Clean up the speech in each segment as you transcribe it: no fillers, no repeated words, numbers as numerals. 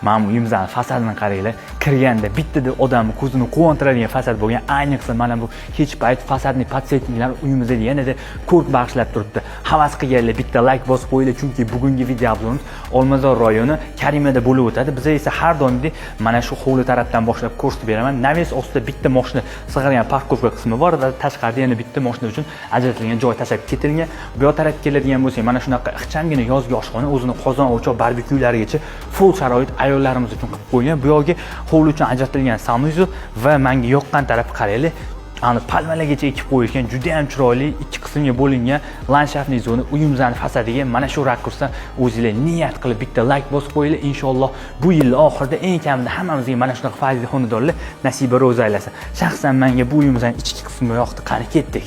Mana bu uyimizning fasadini qaranglar. Kirganda bittada odamni ko'zini quvontiradigan fasad bo'lgan. Ayniqsa mana bu kech payt fasadning podsetniklari uyimizda yanada ko'rk bag'ishlab turibdi. Havas qilganlar bitta like bosib qo'yinglar, chunki bugungi video obzorimiz Olmazor rayoni Karimada bo'lib o'tadi. Biz esa har doimgidek mana shu hovli tarafdan boshlab ko'rsatib beraman. Naves ostida bitta mashina sig'argan parkovka qismi bor va tashqarida yana bitta mashina uchun ajratilgan joy tashlab ketilgan. Bu yoq tarafga keladigan bo'lsak, mana shunaqa ixchamgina yozgi oshxona, o'zini qozon, o'choq, barbekyularigacha full sharoit ayollarimiz uchun qilib qo'ygan. Bu yoqga hovli uchun ajratilgan sanuzel va menga yoqqan taraf qaranglar. Ani palmalargacha ekib qo'yilgan, juda ham chiroyli ikki qismga bo'lingan landshaftli zona uyimizning fasadiga mana shu rakursdan o'zingizlar niyat qilib bitta like bosib qo'yinglar. Inshaalloh bu yil oxirida eng kamida hammamizga mana shunaqa fayzli xonadonlar nasiba ro'za aylasin. Shaxsan menga bu uyimizning ichki qismi yoqdi, qani ketdik.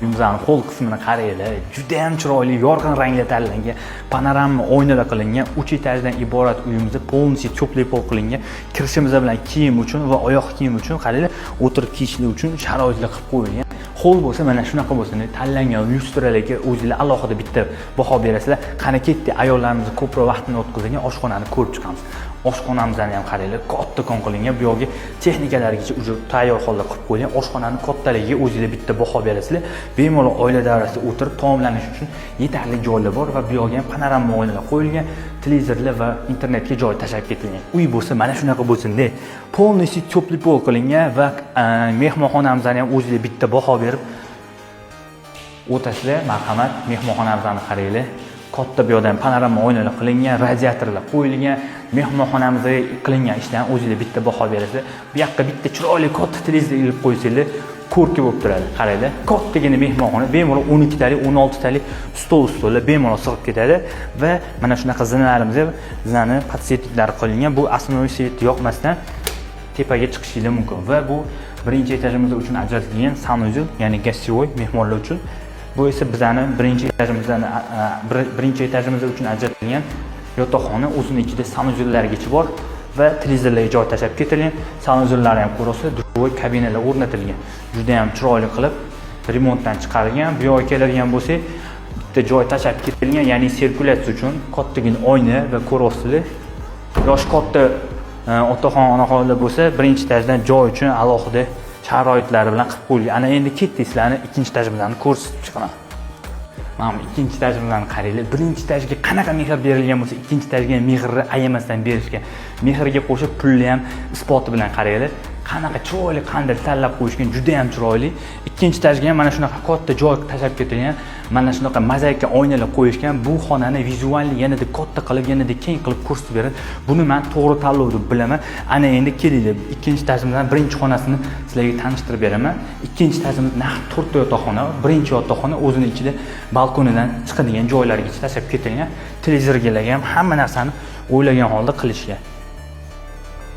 Uyimizning qo'l qismini qaranglar, juda ham chiroyli, yorqin ranglar tanlangan, panorama oynalar qilingan, 3 etajdan iborat uyimizda полностью теплый pol qilingan. Kirishimiz bilan kiyim uchun va oyoq kiyim uchun qaranglar, o'tirib kiyishlik uchun sharoitlar qilib qo'yilgan. Xo'l bo'lsa mana shunaqa bo'lsin, tanlangan lyustralarga o'zingizlar alohida bitta baho berasizlar. Qani ketdi, ayollarimiz ko'proq vaqtini o'tkazgan oshxonani ko'rib chiqamiz. Oshxonamizni ham qaranglar, kattakon qilingan. Bu yoqga texnikalarigacha uje tayyor holda qilib qo'yilgan. Oshxonaning kattaligiga o'zingizlar bitta baho berasizlar. Bemalol oila davrasida o'tirib taomlanish uchun yetarli joylar bor va bu yoqga ham panorama oynalar qo'yilgan, televizorlar va internetga joy tashlab ketilgan. Uy bo'lsa mana shunaqa bo'lsin-da. Полностью теплый pol qilingan va mehmonxonamizni ham o'zingizlar bitta baho berib o'tasizlar. Marhamat, mehmonxonamizni qaranglar. Katta bu yoqdan panorama oynalar qilingan, radiatorlar qo'yilgan. Mehmonxonamizga qilingan ishdan o'zingizlar bitta baho berasiz. Bu yoqqa bitta chiroyli katta televizor ilib qo'ysanglar, ko'rki bo'lib turadi. Qaranglar, kattagina mehmonxona, bemalol 12 talik, 16 talik stollar bemalol sig'ib ketadi va mana shunaqa zinalarimiz, zinani podsetniklari qilingan. Bu основной svet yoqmasdan tepaga chiqishingiz mumkin va bu birinchi etajimiz uchun ajratilgan sanuzel, ya'ni gостевой mehmonlar uchun. Bu esa bizning birinchi etajimiz uchun ajratilgan yotoqxona, o'zining ichida sanuzellargacha bor va televizorlarga joy tashlab ketilgan. Sanuzellar ham ko'rsa, duvoy kabinalar o'rnatilgan. Juda ham chiroyli qilib remontdan chiqarilgan. Bu yoqqa keladigan bo'lsak, bitta joy tashlab ketilgan, ya'ni sirkulyatsiya uchun kattagina oyna va ko'rasizlar. Yosh katta otaxonalar bo'lsa, birinchi etajdan joy uchun alohida sharoitlari bilan qilib qo'yilgan. Ana endi ketdik, sizlarni ikkinchi etajimizdan ko'rsatib chiqaman. Mana ikkinchi etajimizdan qaranglar. Birinchi etajga qanaqa mehr berilgan bo'lsa, ikkinchi etajga mehrni ayamasdan berishgan. Mehrga qo'shib pulni ham isboti bilan qaranglar. Qanaqa chiroyli qanday tanlab qo'yishgan, juda ham chiroyli. Ikkinchi etajga ham mana shunaqa katta joy tashlab ketilgan. Mana shunaqa mozaika oynalar qo'yishgan. Bu xonani vizualni yanada katta qilib, yanada keng qilib ko'rsatib beradi. Buni men to'g'ri tanlov deb bilaman. Ana endi kelinglar, ikkinchi etajimizdan birinchi xonasini sizlarga tanishtirib beraman. Ikkinchi etajimiz naq 4 ta yotoqxona, birinchi yotoqxona o'zining ichida balkonidan chiqadigan joylarga tashlab ketilgan. Televizorga ham hamma narsani o'ylagan holda qilishgan.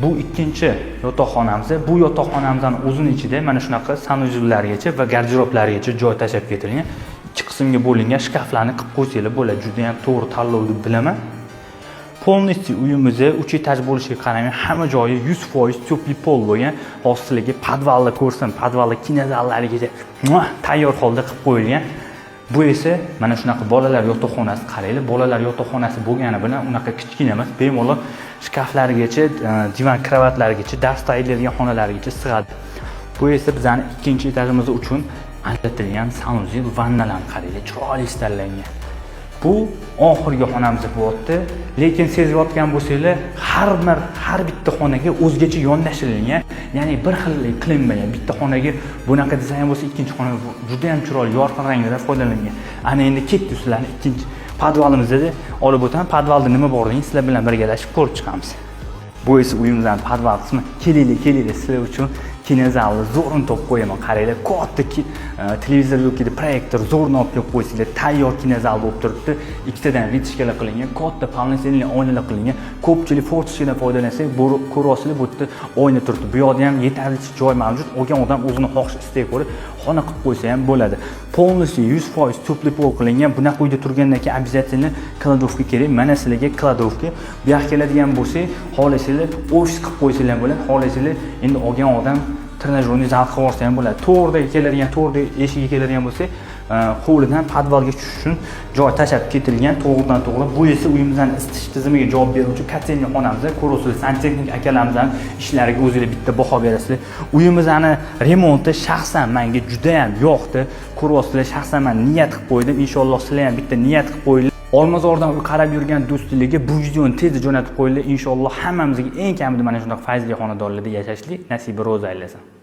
Bu ikkinchi yotoqxonamiz. Bu yotoqxonamizning o'zining ichida mana shunaqa sanuzellargacha va garderoblargacha joy tashlab ketilgan. Ikki qismga bo'lingan shkaflarni qilib qo'ysanglar bo'ladi. Juda ham to'g'ri tanlov deb bilaman. Полностью uyimizda 3 etaj bo'lishiga qaramay hamma joyi 100% теплый pol bo'lgan. Hozirlarga podvalni ko'rsin, podvalni kinozallarigacha tayyor holda qilib qo'yilgan. Bu esa mana shunaqa bolalar yotoqxonasi, qaranglar, bolalar yotoqxonasi bo'lgani bilan unaqa kichkina emas, bemalol shkaflargacha, divan kravatlargacha, dars tayyorlaydigan xonalargacha sig'adi. Bu esa bizning ikkinchi etajimiz uchun ajratilgan sanuzel vannalar, qaranglar, chiroyli istallangan. Bu oxirgi xonamiz bo'lyapti, lekin sezayotgan bo'lsanglar, har bitta xonaga o'zgacha yondashilgan, ya'ni bir xillik qilinmagan. Bitta xonaga bunaqa dizayn bo'lsa, ikkinchi xonaga juda ham chiroyli yorqin ranglardan foydalangan. Ana endi ketdik sizlarni ikkinchi podvalimizda olib o'taman. Podvalda nima borligini sizlar bilan birgalashib ko'rib chiqamiz. Bu esa uyimizning podval qismi. Kelinglar sizlar uchun kinozalni zo'rini topib qo'yaman. Qaranglar, katta televizor yoki proyektor zo'rini olib kelib qo'ysanglar, tayyor kinozal bo'lib turibdi. Ikkitadan vitishkalar qilingan, katta panelli oynalar qilingan. Ko'pchilik fotoshkadan foydalansak, ko'rasizlar, bu yerda oyna turibdi. Bu yoqda ham yetarlicha joy mavjud. Olgan odam o'zining xohish istagiga ko'ra xona qilib qo'ysa ham bo'ladi. Полностью 100% теплый pol qilingan. Bunaqa uyda turgandan keyin обязательно kladovka kerak. Mana sizlarga kladovka. Bu yoqqa keladigan bo'lsak, xohlasanglar ofis qilib qo'ysanglar bo'ladi. Xohlasanglar endi olgan odam trenajyorni zal qilib olsa ham bo'ladi. To'g'ridagi keladigan, to'g'ridagi eshigiga keladigan bo'lsak, hovlidan podvalga tushish uchun joy tashab ketilgan, to'g'ridan to'g'ri. Bu esa uyimizning isitish tizimiga javob beruvchi konteyner xonamiz. Ko'rasizlar, santexnik akalarimiz ishlariga o'zingizlar bitta baho berasizlar. Uyimizni remonti shaxsan menga juda ham yoqdi. Ko'rasizlar, shaxsan men niyat qilib qo'ydim. Inshaalloh sizlar ham bitta niyat qilib qo'yinglar. Olmazordan uy qarab yurgan do'stlarga bu videoni tezda jo'natib qo'yinglar. Inshaalloh hammamizga eng kamida mana shunday fayzli xonadonlarda yashashlik nasibi ro'za aylasin.